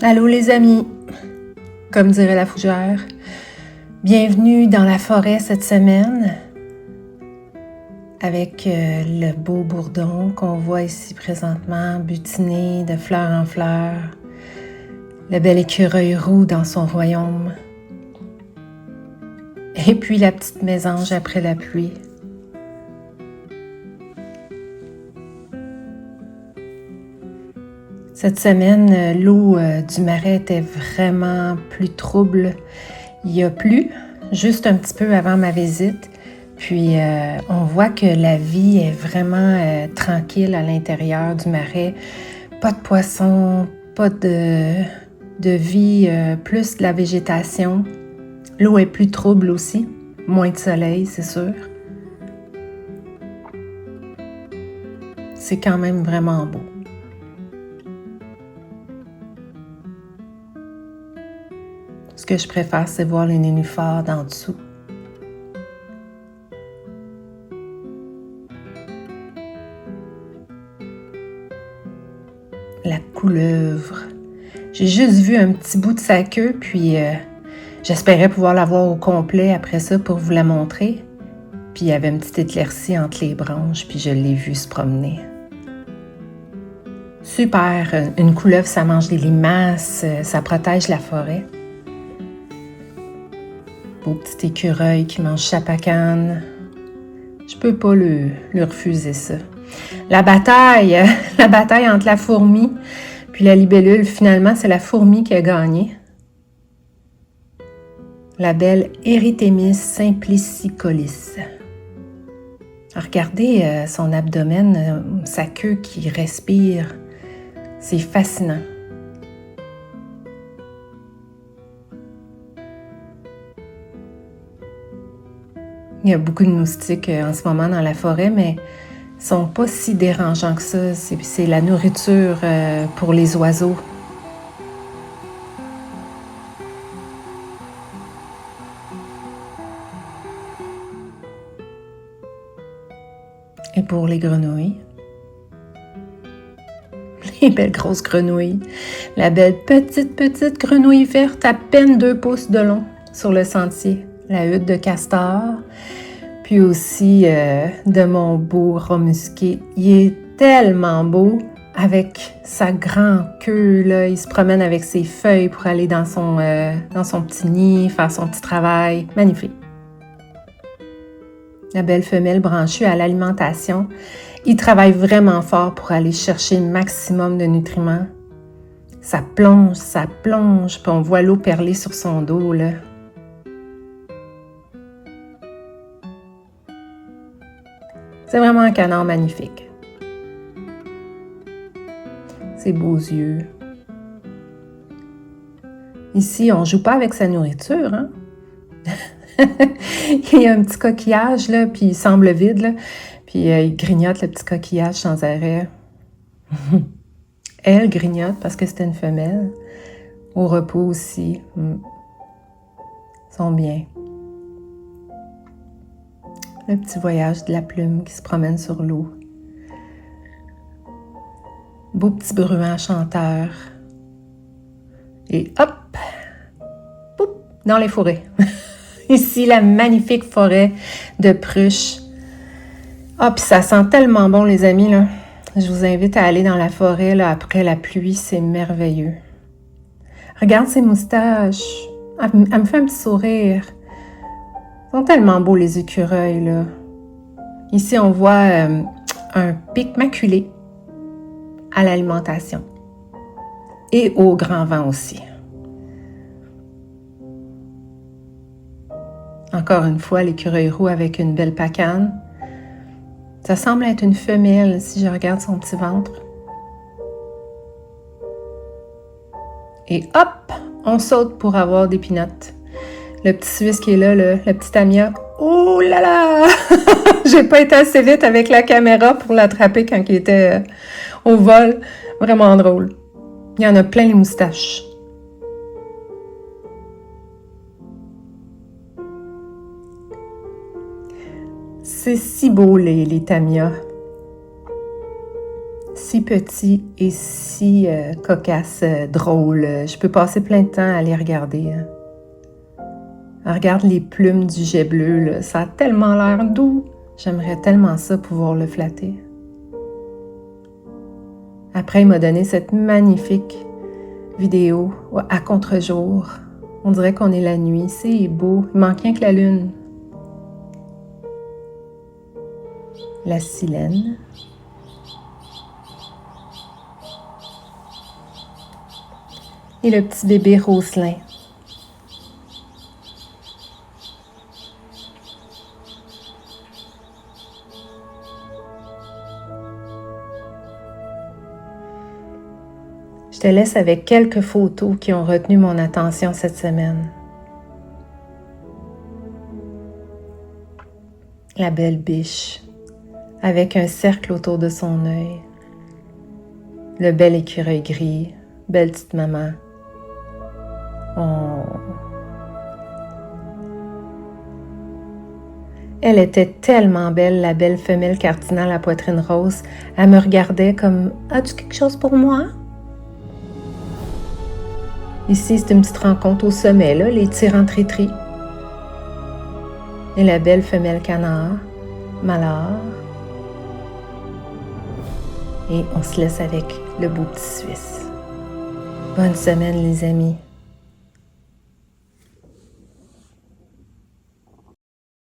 Allô les amis, comme dirait la fougère, bienvenue dans la forêt cette semaine avec le beau bourdon qu'on voit ici présentement butiner de fleur en fleur, le bel écureuil roux dans son royaume et puis la petite mésange après la pluie. Cette semaine, l'eau du marais était vraiment plus trouble. Il y a plu, juste un petit peu avant ma visite. Puis, on voit que la vie est vraiment tranquille à l'intérieur du marais. Pas de poissons, pas de vie, plus de la végétation. L'eau est plus trouble aussi, moins de soleil, c'est sûr. C'est quand même vraiment beau. Ce que je préfère, c'est voir les nénuphars d'en dessous. La couleuvre. J'ai juste vu un petit bout de sa queue, puis j'espérais pouvoir la voir au complet après ça pour vous la montrer. Puis il y avait une petite éclaircie entre les branches, puis je l'ai vue se promener. Super! Une couleuvre, ça mange des limaces, ça protège la forêt. Beau petit écureuil qui mange chapacane. Je peux pas le refuser, ça. La bataille entre la fourmi puis la libellule, finalement, c'est la fourmi qui a gagné. La belle Erythemis simplicicolis. Regardez son abdomen, sa queue qui respire. C'est fascinant. Il y a beaucoup de moustiques en ce moment dans la forêt, mais ils ne sont pas si dérangeants que ça. C'est la nourriture pour les oiseaux. Et pour les grenouilles. Les belles grosses grenouilles. La belle petite grenouille verte à peine 2 pouces de long sur le sentier. La hutte de castor, puis aussi de mon beau rat musqué. Il est tellement beau avec sa grande queue, là. Il se promène avec ses feuilles pour aller dans son petit nid, faire son petit travail. Magnifique. La belle femelle branchue à l'alimentation. Il travaille vraiment fort pour aller chercher le maximum de nutriments. Ça plonge, puis on voit l'eau perler sur son dos, là. C'est vraiment un canard magnifique. Ses beaux yeux. Ici, on ne joue pas avec sa nourriture, hein? Il y a un petit coquillage, là, puis il semble vide, là. Puis il grignote le petit coquillage sans arrêt. Elle grignote parce que c'était une femelle. Au repos aussi. Ils sont bien. Le petit voyage de la plume qui se promène sur l'eau. Beau petit bruant chanteur. Et hop! Poup, dans les forêts. Ici, la magnifique forêt de Pruche. Ah, puis ça sent tellement bon, les amis, là. Je vous invite à aller dans la forêt, là, après la pluie. C'est merveilleux. Regarde ses moustaches. Elle me fait un petit sourire. Ils sont tellement beaux, les écureuils, là. Ici, on voit un pic maculé à l'alimentation. Et au grand vent aussi. Encore une fois, l'écureuil roux avec une belle pacane. Ça semble être une femelle si je regarde son petit ventre. Et hop, on saute pour avoir des pinottes. Le petit Suisse qui est là, le petit Tamia. Oh là là! J'ai pas été assez vite avec la caméra pour l'attraper quand il était au vol. Vraiment drôle. Il y en a plein les moustaches. C'est si beau les Tamias. si petits et si cocasses, drôles. Je peux passer plein de temps à les regarder. Hein. Regarde les plumes du jet bleu, là. Ça a tellement l'air doux. J'aimerais tellement ça pouvoir le flatter. Après, il m'a donné cette magnifique vidéo à contre-jour. On dirait qu'on est la nuit. C'est beau. Il manque rien que la lune. La silène. Et le petit bébé Roselin. Je te laisse avec quelques photos qui ont retenu mon attention cette semaine. La belle biche, avec un cercle autour de son œil. Le bel écureuil gris, belle petite maman. Oh. Elle était tellement belle, la belle femelle cardinale à poitrine rose. Elle me regardait comme « As-tu quelque chose pour moi? » Ici, c'est une petite rencontre au sommet, là, les tirs en tri-tri. Et la belle femelle canard, Malheur. Et on se laisse avec le beau petit Suisse. Bonne semaine, les amis.